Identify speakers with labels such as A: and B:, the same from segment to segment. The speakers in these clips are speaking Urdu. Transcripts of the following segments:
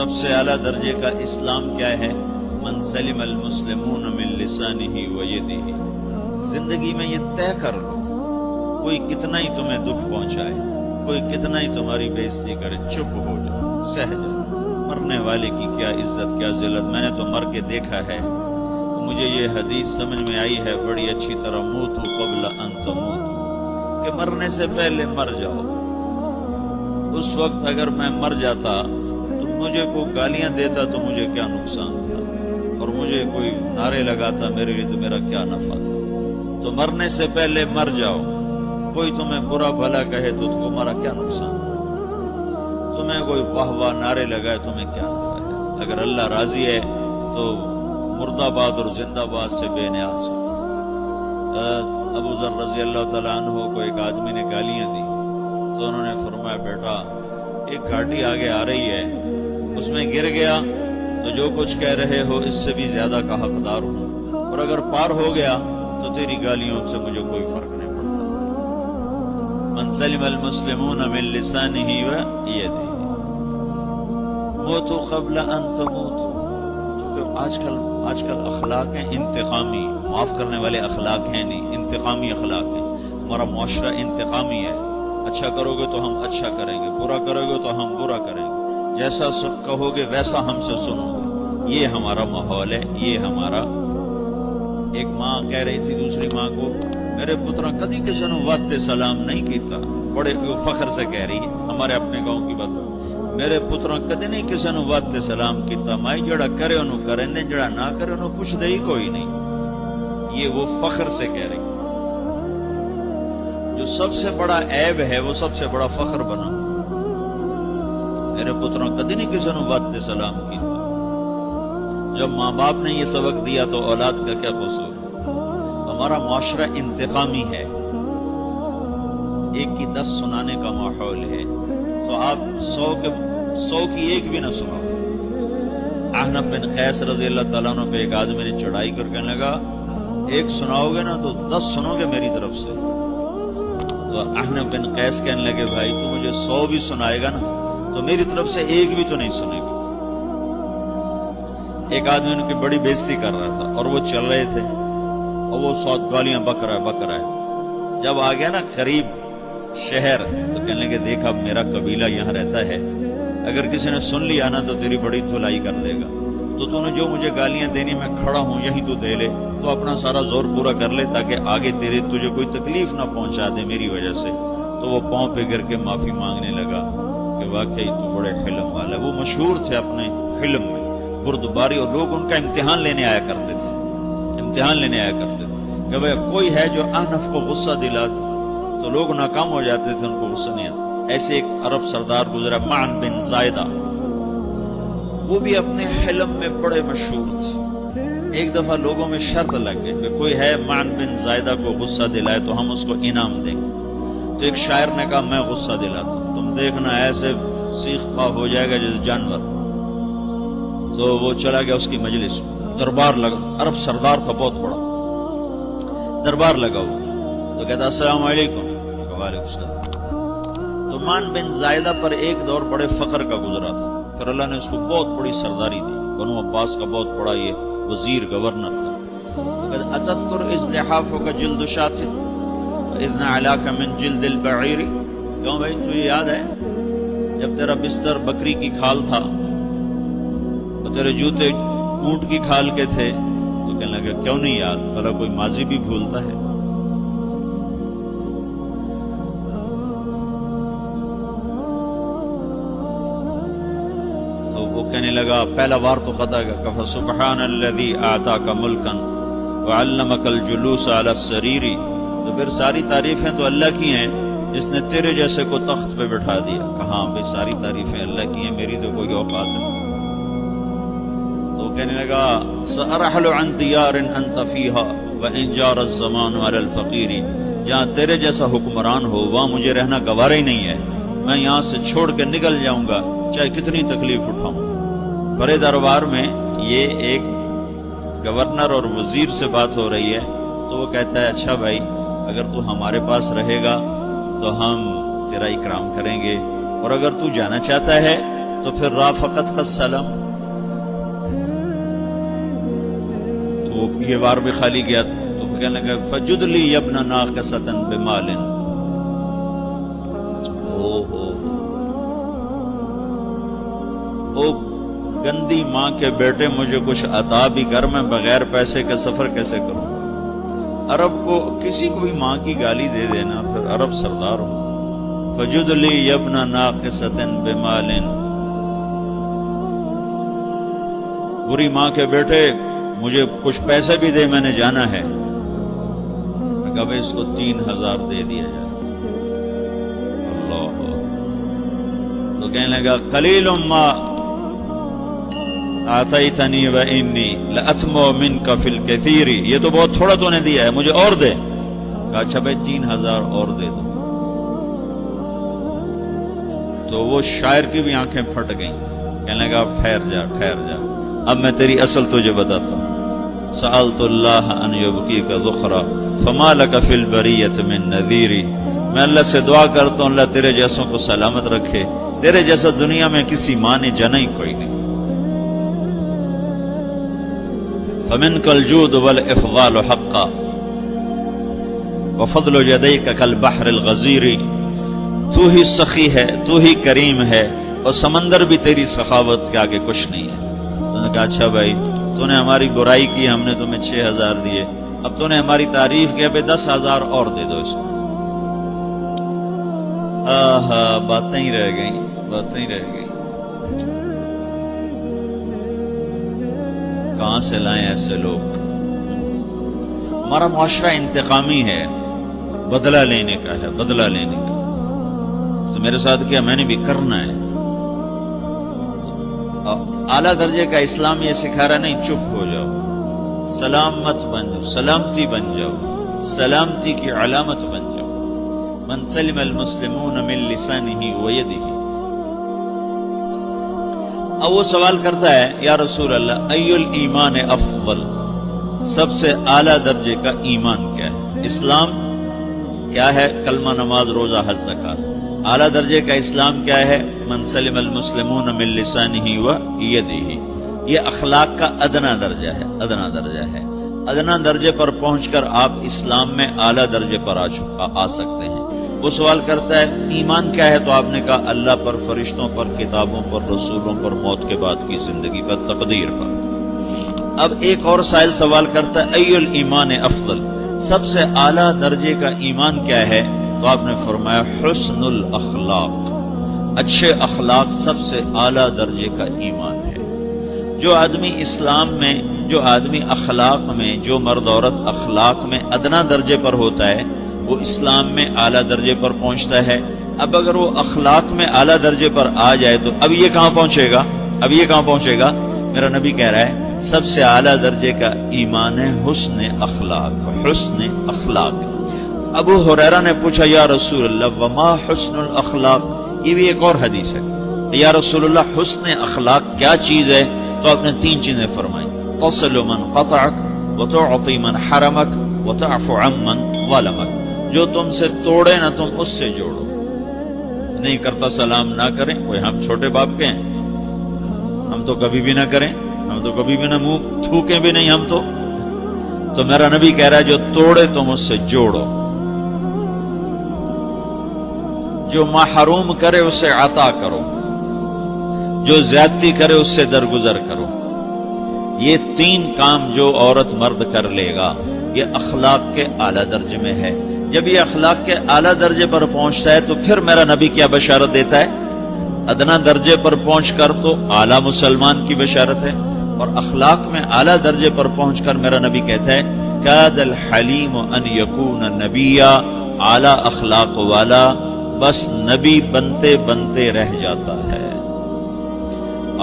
A: سب سے اعلیٰ درجے کا اسلام کیا ہے؟ من سلم المسلمون من لسانہ و یدہ. زندگی میں یہ طے کر لو، کوئی کتنا ہی تمہیں دکھ پہنچائے، کوئی کتنا ہی تمہاری بےعزتی کرے، چپ ہو جاؤ، سہ جاؤ. مرنے والے کی کیا عزت، کیا ذلت. میں نے تو مر کے دیکھا ہے. مجھے یہ حدیث سمجھ میں آئی ہے بڑی اچھی طرح، موتو قبل ان تموتو، کہ مرنے سے پہلے مر جاؤ. اس وقت اگر میں مر جاتا تو مجھے کوئی گالیاں دیتا تو مجھے کیا نقصان تھا، اور مجھے کوئی نعرے لگاتا میرے لیے تو میرا کیا نفع تھا. تو مرنے سے پہلے مر جاؤ. کوئی تمہیں برا بھلا کہے تو تمہارا کیا نقصان ہے، تمہیں کوئی واہ واہ نعرے لگائے تمہیں کیا نفع ہے. اگر اللہ راضی ہے تو مردہ باد اور زندہ باد سے بے نیاز ہو. ابو ذر رضی اللہ تعالیٰ عنہ کو ایک آدمی نے گالیاں دی تو انہوں نے فرمایا بیٹا ایک گاڑی آگے آ رہی ہے، اس میں گر گیا تو جو کچھ کہہ رہے ہو اس سے بھی زیادہ کا حقدار ہوں، اور اگر پار ہو گیا تو تیری گالیوں سے مجھے کوئی فرق نہیں پڑتا. من سلم المسلمون من لسانہ و یدہ موتوا قبل ان تموتوا. کیونکہ آج کل اخلاق ہیں انتقامی، معاف کرنے والے اخلاق ہیں نہیں، انتقامی اخلاق ہیں. ہمارا معاشرہ انتقامی ہے. اچھا کرو گے تو ہم اچھا کریں گے، برا کرو گے تو ہم برا کریں گے، جیسا کہو گے ویسا ہم سے سنو گے. یہ ہمارا ماحول ہے، یہ ہمارا. ایک ماں کہہ رہی تھی دوسری ماں کو، میرے پترا کدی کسی نے واسطے سلام نہیں کیتا. بڑے فخر سے کہہ رہی ہے، ہمارے اپنے گاؤں کی بات. میرے پترا کدی نہیں کسی نے واسطے سلام کیتا، مائی جڑا کرے انہوں کریں دے، جڑا نہ کرے انہوں پوچھ دے ہی کوئی نہیں. یہ وہ فخر سے کہہ رہی. جو سب سے بڑا عیب ہے وہ سب سے بڑا فخر بنا. میرے پتروں کدی نہیں کسی نے واسطے سلام کیتا. جب ماں باپ نے یہ سبق دیا تو اولاد کا کیا قصور. ہمارا معاشرہ انتقامی ہے، ایک کی 10 سنانے کا ماحول ہے، تو آپ 100 کی ایک بھی نہ سناؤ. احنف بن قیس رضی اللہ تعالیٰ عنہ پہ ایک آدمی نے چڑھائی کر کہنے لگا ایک سناؤ گے نا تو 10 سنو گے میری طرف سے. تو احنف بن قیس کہنے لگے بھائی تو مجھے 100 بھی سنائے گا نا تو میری طرف سے ایک بھی تو نہیں سنے گا. ایک آدمی ان کی بڑی بےزتی کر رہا تھا اور وہ چل رہے تھے اور وہ 100 گالیاں بک رہا ہے. جب آ گیا نا قریب شہر تو کہنے لگے دیکھ اب میرا قبیلہ یہاں رہتا ہے، اگر کسی نے سن لیا نا تو تیری بڑی دھلائی کر دے گا. تو نے جو مجھے گالیاں دینی میں کھڑا ہوں یہی تو دے لے، تو اپنا سارا زور پورا کر لے تاکہ آگے تجھے کوئی تکلیف نہ پہنچا دے میری وجہ سے. تو وہ پاؤں پہ گر کے معافی مانگنے لگا کہ واقعی تو بڑے حلم والا ہے. وہ مشہور تھے اپنے حلم میں، بردباری، اور لوگ ان کا امتحان لینے آیا کرتے تھے کہ بھائی کوئی ہے جو احنف کو غصہ دلا تو لوگ ناکام ہو جاتے تھے، ان کو غصہ نہیں آتا. ایسے ایک عرب سردار گزرا معن بن زائدہ، وہ بھی اپنے حلم میں بڑے مشہور تھے. ایک دفعہ لوگوں میں شرط لگ گئی کہ کوئی ہے معن بن زائدہ کو غصہ دلائے تو ہم اس کو انعام دیں گے. تو ایک شاعر نے کہا میں غصہ دلاتا ہوں، تم دیکھنا ایسے سیخ پا ہو جائے گا جیسے جانور. تو وہ چلا گیا اس کی مجلس، دربار لگا. عرب سردار تھا بہت بڑا، دربار لگا ہوا. تو کہتا السلام علیکم. وعلیکم السلام. تو معن بن زائدہ پر ایک دور بڑے فخر کا گزرا تھا، پھر اللہ نے اس کو بہت بڑی سرداری دی. بنو عباس کا بہت بڑا یہ وزیر گورنر تھا. اتذکر اذ لحافک جلد شاۃ اذ نعلاک من جلد البعیر. کیوں بھائی تجھے یاد ہے جب تیرا بستر بکری کی کھال تھا اور تیرے جوتے اونٹ کی کھال کے تھے؟ تو کہنے لگا کیوں نہیں یاد، بھلا کوئی ماضی بھی بھولتا ہے. کہنے لگا پہلا وار تو خطا کا کہا سبحان الذی اعطاک ملکا وعلمک الجلوس علی السریر. تو پھر ساری تعریفیں تو اللہ کی ہیں جس نے تیرے جیسے کو تخت پہ بٹھا دیا. کہاں بھائی ساری تعریفیں اللہ کی ہیں، میری تو کوئی اوقات نہیں. تو کہنے لگا سأرحل عن دیار انت فیہا وان جار الزمان علی الفقیر. جہاں تیرے جیسا حکمران ہو وہاں مجھے رہنا گوارا ہی نہیں ہے، میں یہاں سے چھوڑ کے نکل جاؤں گا چاہے کتنی تکلیف اٹھاؤں. بڑے دربار میں یہ ایک گورنر اور وزیر سے بات ہو رہی ہے تو وہ کہتا ہے اچھا بھائی اگر تو ہمارے پاس رہے گا تو ہم تیرا اکرام کریں گے، اور اگر تو جانا چاہتا ہے تو پھر رافقت کا سلام، تو یہ بار بھی خالی گیا تو کہنے لگا فجد لی ابن ناقصۃ بمال، او گندی ماں کے بیٹے مجھے کچھ عطا بھی کر، میں بغیر پیسے کے سفر کیسے کروں؟ عرب کو کسی کو بھی ماں کی گالی دے دینا پھر عرب سردار ہو۔ فجد لی ابن ناقصۃ بمال، بری ماں کے بیٹے مجھے کچھ پیسے بھی دے، میں نے جانا ہے۔ کب اس کو 3000 دے دیا جائے۔ اللہ، تو کہنے لگا قلیل ما آتیتنی و انی لأتمو منک فی الکثیر، یہ تو بہت تھوڑا تو نے دیا ہے، مجھے اور دے۔ کہا اچھا بھائی 3000 اور دے دو۔ تو وہ شاعر کی بھی آنکھیں پھٹ گئیں، کہنے لگا اب ٹھہر جا ٹھہر جا، اب میں تیری اصل تجھے بتاتا ہوں۔ سألت اللہ ان یبکیک ذخرا فما لک فی البریۃ من نذیری، میں اللہ سے دعا کرتا ہوں اللہ تیرے جیسوں کو سلامت رکھے، تیرے جیسا دنیا میں کسی ماں نے جنا ہی کوئی نہیں۔ فمنک الجود والافضال حقا وفضل یدیک کالبحر الغزیر، تو ہی سخی ہے، تو ہی کریم ہے، اور سمندر بھی تیری سخاوت کے آگے کچھ نہیں ہے۔ انہوں نے کہا اچھا بھائی تو نے ہماری برائی کی، ہم نے تمہیں 6000 دیے، اب تو نے ہماری تعریف کیا، پہ 10,000 اور دے دو اس کو۔ باتیں ہی رہ گئیں، باتیں ہی رہ گئیں۔ کہاں سے لائیں ایسے لوگ؟ ہمارا معاشرہ انتقامی ہے، بدلہ لینے کا ہے، بدلہ لینے کا۔ تو میرے ساتھ کیا میں نے بھی کرنا ہے۔ اعلیٰ درجے کا اسلام یہ سکھا رہا نہیں چپ ہو جاؤ، سلامت بن جاؤ، سلامتی بن جاؤ، سلامتی کی علامت بن جاؤ۔ من سلم المسلمون من لسانہ ویدہ۔ اب وہ سوال کرتا ہے یا رسول اللہ ای الایمان افضل، سب سے اعلیٰ درجے کا ایمان کیا ہے؟ اسلام کیا ہے؟ کلمہ، نماز، روزہ، حج، زکات۔ اعلیٰ درجے کا اسلام کیا ہے؟ من سلم المسلمون من لسانہ ویدہ۔ یہ اخلاق کا ادنا درجہ ہے، ادنا درجہ ہے۔ ادنا درجے پر پہنچ کر آپ اسلام میں اعلیٰ درجے پر آ سکتے ہیں۔ وہ سوال کرتا ہے ایمان کیا ہے؟ تو آپ نے کہا اللہ پر، فرشتوں پر، کتابوں پر، رسولوں پر، موت کے بعد کی زندگی پر، تقدیر پر۔ اب ایک اور سائل سوال کرتا ہے ای الایمان افضل، سب سے اعلیٰ درجے کا ایمان کیا ہے؟ تو آپ نے فرمایا حسن الاخلاق، اچھے اخلاق سب سے اعلیٰ درجے کا ایمان ہے۔ جو آدمی اسلام میں، جو آدمی اخلاق میں، جو مرد عورت اخلاق میں ادنا درجے پر ہوتا ہے وہ اسلام میں اعلیٰ درجے پر پہنچتا ہے۔ اب اگر وہ اخلاق میں اعلیٰ درجے پر آ جائے تو اب یہ کہاں پہنچے گا؟ اب یہ کہاں پہنچے گا؟ میرا نبی کہہ رہا ہے سب سے اعلیٰ درجے کا ایمان ہے حسن اخلاق، حسن اخلاق۔ ابو ہریرہ نے پوچھا یا رسول اللہ وما حسن الاخلاق، یہ بھی ایک اور حدیث ہے، یا رسول اللہ حسن اخلاق کیا چیز ہے؟ تو آپ نے 3 چیزیں فرمائیں، تصل من قطعک وتعطی من حرمک وتعفو عمن ظلمک، جو تم سے توڑے نہ تم اس سے جوڑو۔ نہیں کرتا سلام نہ کریں، کوئی ہم چھوٹے باپ کے ہیں؟ ہم تو کبھی بھی نہ کریں، ہم تو کبھی بھی نہ منہ تھوکیں بھی نہیں ہم تو میرا نبی کہہ رہا ہے جو توڑے تم اس سے جوڑو، جو محروم کرے اس سے عطا کرو، جو زیادتی کرے اس سے درگزر کرو۔ یہ 3 کام جو عورت مرد کر لے گا یہ اخلاق کے اعلیٰ درجے میں ہے۔ جب یہ اخلاق کے اعلیٰ درجے پر پہنچتا ہے تو پھر میرا نبی کیا بشارت دیتا ہے؟ ادنا درجے پر پہنچ کر تو اعلیٰ مسلمان کی بشارت ہے، اور اخلاق میں اعلیٰ درجے پر پہنچ کر میرا نبی کہتا ہے کاد الحلیم ان یکون نبیا، اعلیٰ اخلاق والا بس نبی بنتے بنتے رہ جاتا ہے۔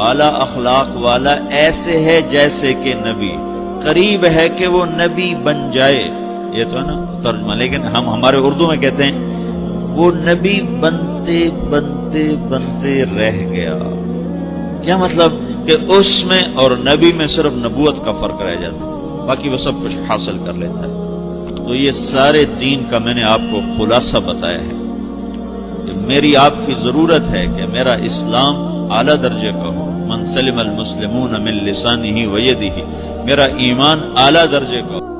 A: اعلیٰ اخلاق والا ایسے ہے جیسے کہ نبی، قریب ہے کہ وہ نبی بن جائے، یہ تو ہے نا ترجمہ، لیکن ہم ہمارے اردو میں کہتے ہیں وہ نبی بنتے بنتے بنتے رہ گیا۔ کیا مطلب؟ کہ اس میں اور نبی میں صرف نبوت کا فرق رہ جاتا ہے، باقی وہ سب کچھ حاصل کر لیتا ہے۔ تو یہ سارے دین کا میں نے آپ کو خلاصہ بتایا ہے۔ کہ میری آپ کی ضرورت ہے کہ میرا اسلام اعلیٰ درجے کا ہو. من سلم المسلمون من لسانہ و یدہ، میرا ایمان اعلیٰ درجے کا ہو.